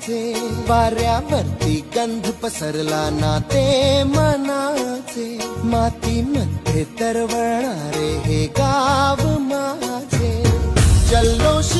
माझे, वाऱ्यावरती गंध पसरला ना ते मनाचे, मातीमध्ये तरवळणारे हे गाव माझे, जल्लोष